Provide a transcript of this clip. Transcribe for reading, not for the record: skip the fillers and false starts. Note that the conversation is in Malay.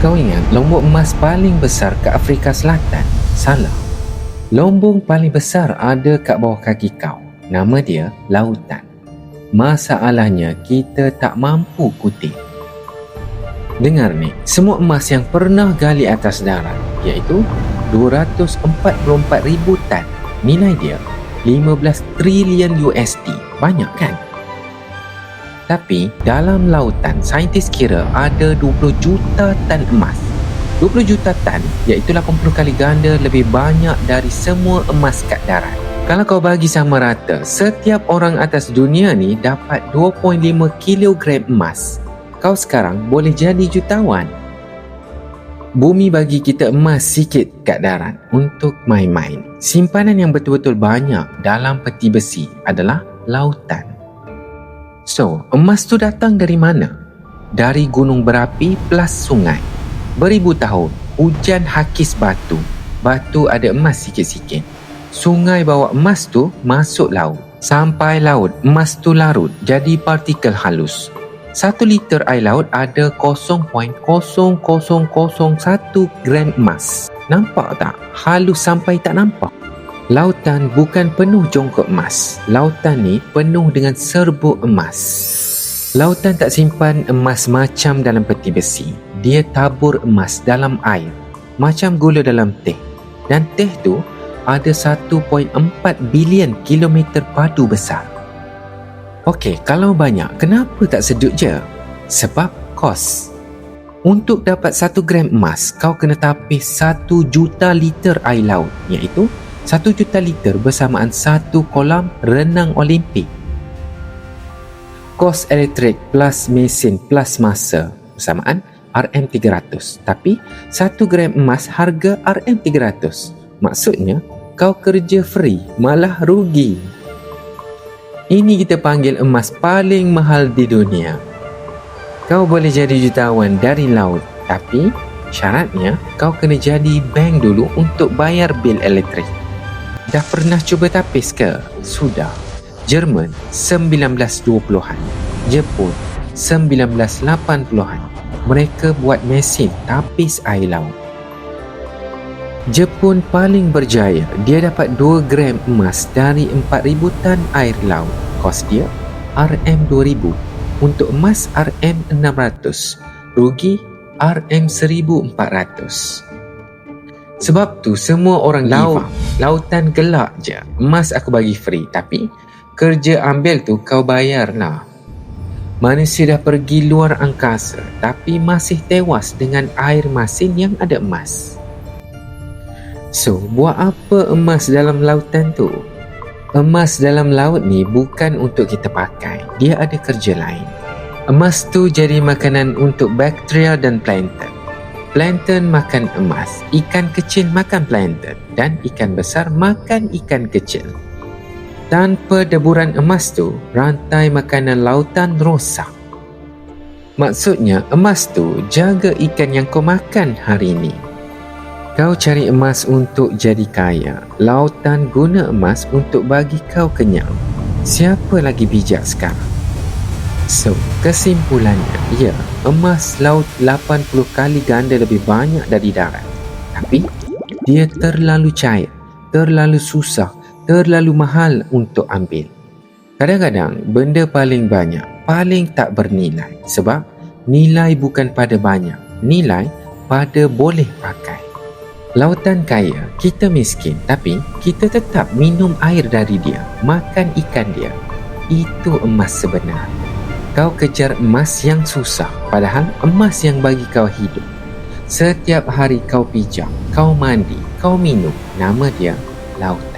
Kau ingat lombok emas paling besar ke Afrika Selatan? Salah. Lombong paling besar ada kat bawah kaki kau. Nama dia lautan. Masalahnya kita tak mampu kutip. Dengar ni, semua emas yang pernah gali atas darat, iaitu 244,000 tan. Nilai dia 15 trilion USD. Banyak kan? Tapi dalam lautan, saintis kira ada 20 juta tan emas. 20 juta tan iaitu 80 kali ganda lebih banyak dari semua emas kat darat. Kalau kau bagi sama rata, setiap orang atas dunia ni dapat 2.5 kilogram emas. Kau sekarang boleh jadi jutawan. Bumi bagi kita emas sikit kat darat untuk main-main. Simpanan yang betul-betul banyak dalam peti besi adalah lautan. So, emas tu datang dari mana? Dari gunung berapi plus sungai. Beribu tahun, hujan hakis batu. Batu ada emas sikit-sikit. Sungai bawa emas tu masuk laut. Sampai laut, emas tu larut jadi partikel halus. 1 liter air laut ada 0.00001 gram emas. Nampak tak? Halus sampai tak nampak. Lautan bukan penuh jongkok emas. Lautan ni penuh dengan serbuk emas. Lautan tak simpan emas macam dalam peti besi. Dia tabur emas dalam air, macam gula dalam teh. Dan teh tu ada 1.4 bilion kilometer padu besar. Okey, kalau banyak, kenapa tak sedut je? Sebab kos. Untuk dapat 1 gram emas, kau kena tapis 1 juta liter air laut, iaitu 1 juta liter bersamaan 1 kolam renang Olimpik. Kos elektrik plus mesin plus masa bersamaan RM300. Tapi 1 gram emas harga RM300. Maksudnya kau kerja free, malah rugi. Ini kita panggil emas paling mahal di dunia. Kau boleh jadi jutawan dari laut, tapi syaratnya kau kena jadi bank dulu untuk bayar bil elektrik. Dah pernah cuba tapis ke? Sudah. Jerman 1920-an, Jepun 1980-an. Mereka buat mesin tapis air laut. Jepun paling berjaya. Dia dapat 2 gram emas dari 4,000 tan air laut. Kos dia RM2,000. Untuk emas RM600. Rugi RM1,400. Sebab tu semua orang laut, lautan gelak je. Emas aku bagi free, tapi kerja ambil tu kau bayar lah. Manusia dah pergi luar angkasa, tapi masih tewas dengan air masin yang ada emas. So, buat apa emas dalam lautan tu? Emas dalam laut ni bukan untuk kita pakai. Dia ada kerja lain. Emas tu jadi makanan untuk bakteria dan plankton. Plankton makan emas, ikan kecil makan plankton, dan ikan besar makan ikan kecil. Tanpa deburan emas tu, rantai makanan lautan rosak. Maksudnya, emas tu jaga ikan yang kau makan hari ini. Kau cari emas untuk jadi kaya. Lautan guna emas untuk bagi kau kenyang. Siapa lagi bijak sekarang? So, kesimpulannya, ya, emas laut 80 kali ganda lebih banyak dari darat. Tapi, dia terlalu cair, terlalu susah, terlalu mahal untuk ambil. Kadang-kadang, benda paling banyak, paling tak bernilai. Sebab, nilai bukan pada banyak, nilai pada boleh pakai. Lautan kaya, kita miskin, tapi kita tetap minum air dari dia, makan ikan dia. Itu emas sebenar. Kau kejar emas yang susah, padahal emas yang bagi kau hidup. Setiap hari kau pijak, kau mandi, kau minum. Nama dia lautan.